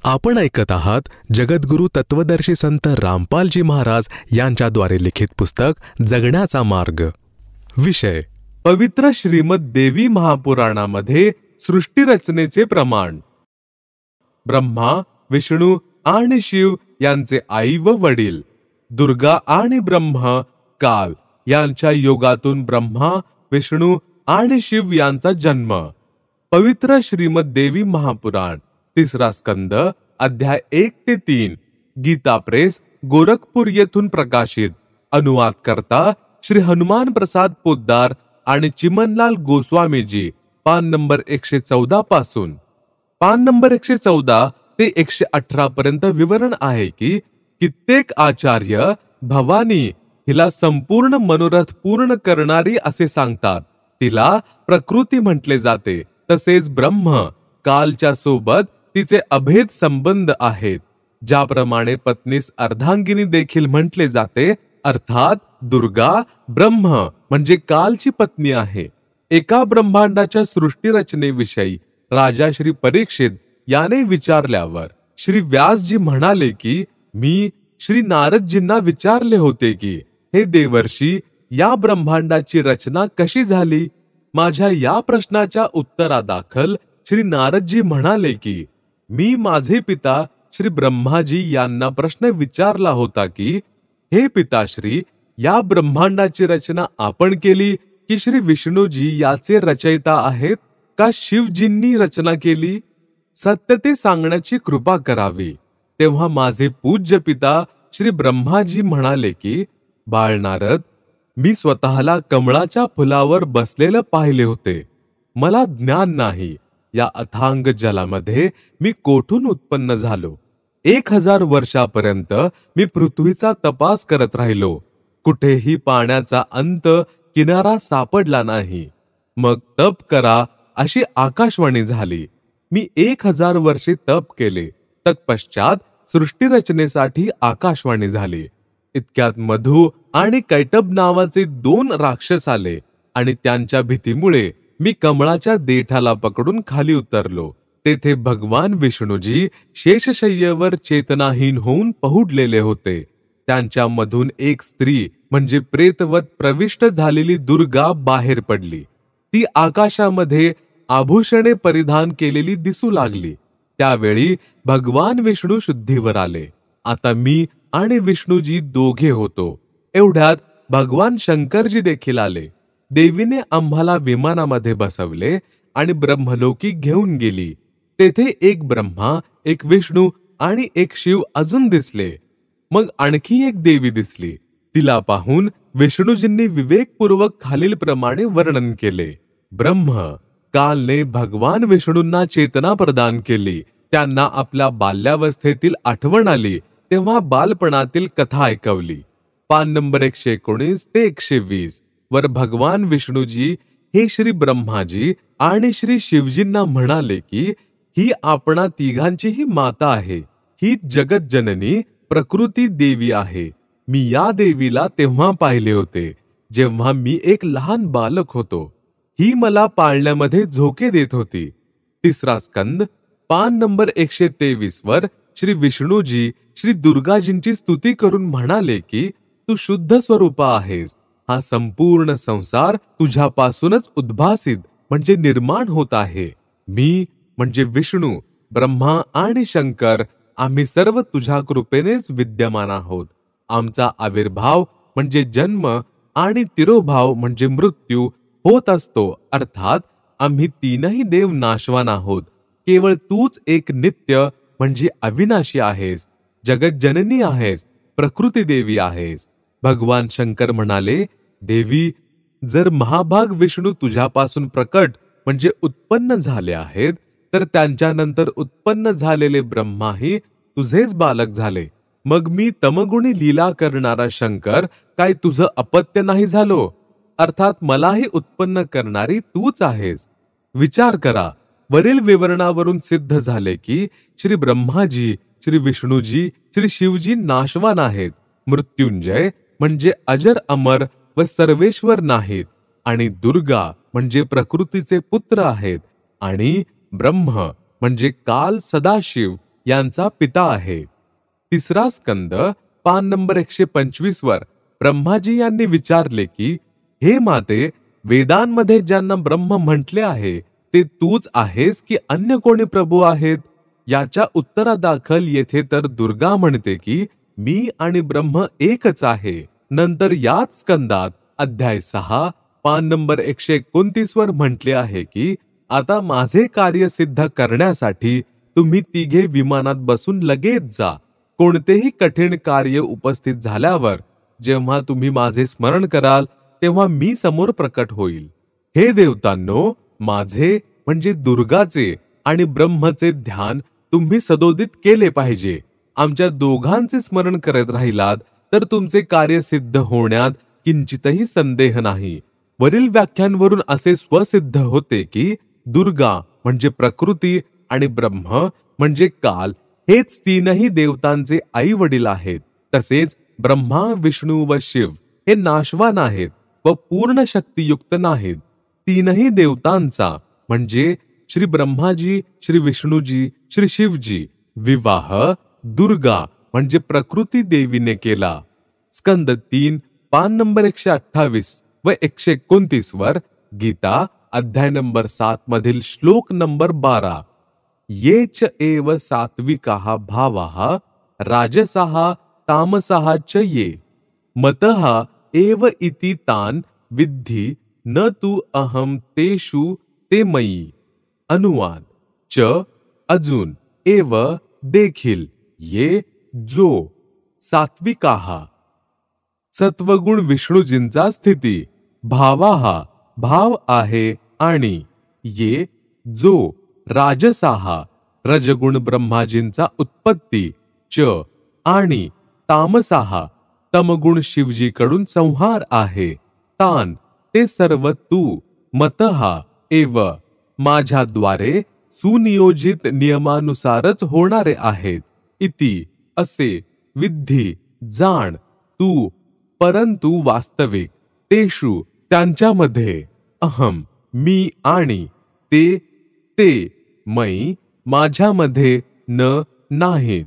आपण ऐकत आहात जगद्गुरु तत्वदर्शी संत रामपालजी महाराज यांच्याद्वारे लिखित पुस्तक जगण्याचा मार्ग. विषय पवित्र श्रीमद देवी महापुराणामध्ये सृष्टी रचनेचे प्रमाण. ब्रह्मा, विष्णू आणि शिव यांचे आई व वडील, दुर्गा आणि ब्रह्म काल यांच्या योगातून ब्रह्मा, विष्णू आणि शिव यांचा जन्म. पवित्र श्रीमद देवी महापुराण, तिसरा स्कंद, अध्याय 1 ते 3. गीता प्रेस, गोरखपूर येथून प्रकाशित. अनुवाद करता श्री हनुमान प्रसाद पोद्दार आणि चिमनलाल गोस्वामीजी. पान नंबर 114 पासून पान नंबर 114 ते 118 पर्यंत विवरण आहे की कित्येक आचार्य भवानी हिला संपूर्ण मनोरथ पूर्ण करणारी असे सांगतात. तिला प्रकृती म्हटले जाते. तसेच ब्रह्म कालच्या सोबत तिचे अभेद संबंध आहेत. ज्याप्रमाणे पत्नीस अर्धांगिनी देखील म्हटले जाते, अर्थात दुर्गा ब्रह्म म्हणजे कालची पत्नी आहे. एका ब्रह्मांडाच्या सृष्टी रचनेविषयी राजा श्री परीक्षित याने विचारल्यावर श्री व्यासजी म्हणाले की मी श्री नारदजींना विचारले होते की हे देवर्षी, या ब्रह्मांडाची रचना कशी झाली? माझ्या या प्रश्नाच्या उत्तरादाखल श्री नारदजी म्हणाले की मी माझे पिता श्री ब्रह्माजी यांना प्रश्न विचारला होता की हे पिताश्री, या ब्रह्मांडाची रचना आपण केली की श्री विष्णूजी याचे रचयिता आहेत, का शिवजींनी रचना केली? सत्य ते सांगण्याची कृपा करावी. तेव्हा माझे पूज्य पिता श्री ब्रह्माजी म्हणाले की बाळ नारद, मी स्वतःला कमळाच्या फुलावर बसलेलं पाहिले होते. मला ज्ञान नाही. या अथांग जलामध्ये मी कोठून उत्पन्न झालो? 1000 वर्षापर्यंत मी पृथ्वीचा तपास करत राहिलो. कुठेही पाण्याचा अंत किनारा सापडला नाही. मग तप करा अशी आकाशवाणी झाली. मी 1000 वर्षे तप केले. तत्पश्चात सृष्टी रचनेसाठी आकाशवाणी झाली. इतक्यात मधु आणि कैटब नावाचे 2 राक्षस आले आणि त्यांच्या भीतीमुळे मी कमळाच्या देठाला पकडून खाली उतरलो. तेथे भगवान विष्णूजी शेषशय्येवर चेतनाहीन होऊन पहुडलेले होते. त्यांच्यामधून एक स्त्री म्हणजे प्रेतवत प्रविष्ट झालेली दुर्गा बाहेर पडली. ती आकाशामध्ये आभूषणे परिधान केलेली दिसू लागली. त्यावेळी भगवान विष्णू शुद्धीवर आले. आता मी आणि विष्णूजी दोघे होतो. एवढ्यात भगवान शंकरजी देखील आले. देवीने आम्हाला विमानामध्ये बसवले आणि ब्रह्मलोकी घेऊन गेली. तेथे एक ब्रह्मा, एक विष्णू आणि एक शिव अजून दिसले. मग आणखी एक देवी दिसली. तिला पाहून विष्णूजींनी विवेकपूर्वक खालील प्रमाणे वर्णन केले. ब्रह्म कालने भगवान विष्णूंना चेतना प्रदान केली. त्यांना आपल्या बाल्यावस्थेतील आठवण आली तेव्हा बालपणातील कथा ऐकवली. पान नंबर 119 ते 120 वर भगवान विष्णूजी हे श्री ब्रह्माजी आणि श्री शिवजींना म्हणाले की ही आपणा तिघांचीही माता आहे. ही जगत जननी प्रकृती देवी आहे. मी या देवीला तेव्हा पाहिले होते जेव्हा मी एक लहान बालक होतो. ही मला पाळण्यामध्ये झोके देत होती. तिसरा स्कंद, पान नंबर 123 वर श्री विष्णूजी श्री दुर्गाजींची स्तुती करून म्हणाले की तू शुद्ध स्वरूपा आहेस. हा संपूर्ण संसार तुझ्यापासूनच उद्भासित म्हणजे निर्माण होत आहे. मी म्हणजे विष्णू, ब्रह्मा आणि शंकर आम्ही सर्व तुझ्या कृपेनेच विद्यमान आहोत. आमचा आविर्भाव म्हणजे जन्म आणि तिरोभाव म्हणजे मृत्यू होत असतो. अर्थात आम्ही तीनही देव नाशवान आहोत. केवळ तूच एक नित्य म्हणजे अविनाशी आहेस. जगत जननी आहेस. प्रकृती देवी आहेस. भगवान शंकर म्हणाले, देवी, जर महाभाग विष्णू तुझ्यापासून प्रकट म्हणजे उत्पन्न झाले आहेत, तर त्यांच्यानंतर उत्पन्न झालेले ब्रह्माही तुझेच बालक झाले. मग मी तमगुणी लीला करणारा शंकर काय तुझं अपत्य नाही झालो? अर्थात मलाही उत्पन्न करणारी तूच आहेस. विचार करा. वरील विवरणावरून सिद्ध झाले की श्री ब्रह्माजी, श्री विष्णूजी, श्री शिवजी नाशवान आहेत. मृत्युंजय म्हणजे अजर अमर व सर्वेश्वर नाहीत. आणि दुर्गा म्हणजे प्रकृतीचे पुत्र आहेत. आणि ब्रह्म म्हणजे काल सदाशिव यांचा पिता आहे. तिसरा स्कंद पान नंबर 125 वर ब्रह्माजी यांनी विचारले की हे माते, वेदांमध्ये ज्यांना ब्रह्म म्हटले आहे ते तूच आहेस की अन्य कोणी प्रभू आहेत? याच्या उत्तरादाखल येथे तर दुर्गा म्हणते की मी आणि ब्रह्म एकच आहे. नंतर याच स्कंदात अध्याय 6 पान नंबर 129 वर म्हटले आहे की आता माझे कार्य सिद्ध करण्यासाठी तुम्ही तिघे विमानात बसून लगेच जा. कोणतेही कठीण कार्य उपस्थित झाल्यावर जेव्हा तुम्ही माझे स्मरण कराल तेव्हा मी समोर प्रकट होईल. हे देवतांनो, माझे म्हणजे दुर्गाचे आणि ब्रह्मचे ध्यान तुम्ही सदोदित केले पाहिजे. आमच्या दोघांचे स्मरण करत राहिलात तर तुमचे कार्य सिद्ध होण्यात किंचितही संदेह नाही. वरील व्याख्यांवरून असे स्वसिद्ध होते की दुर्गा म्हणजे प्रकृती आणि ब्रह्म म्हणजे काल हेच तीनही देवतांचे आई वडील आहेत. तसेच ब्रह्मा, विष्णू व शिव हे नाशवान आहेत व पूर्ण शक्तियुक्त नाहीत. तीनही देवतांचा म्हणजे श्री ब्रह्माजी, श्री विष्णूजी, श्री शिवजी विवाह दुर्गा म्हणजे प्रकृती देवीने केला. स्कंद 3 पान नंबर 128 व 129 वर गीता अध्याय नंबर 7 मधील श्लोक नंबर 12 येच एव सात्विकाः भावाः राजसाः तामसाः च ये मतः एव इति तान विद्धि न तु अहम तेषु ते मयी. अनुवाद च अजून एव देखील ये जो सात्विकाः सत्वगुण विष्णूजींचा स्थिती, भावाः भाव आहे आणि ये जो राजसाः रजगुण ब्रह्माजींचा उत्पत्ती, च आणि तामसाः तमगुण शिवजीकडून संहार आहे. तान ते सर्व तू मतः एव माझ्याद्वारे सुनियोजित नियमानुसारच होणारे आहेत. इति असे विद्धी जाण तू, परंतु वास्तविक तेषु त्यांच्यामध्ये अहम मी आणि ते मयी माझ्यामध्ये नाहीत.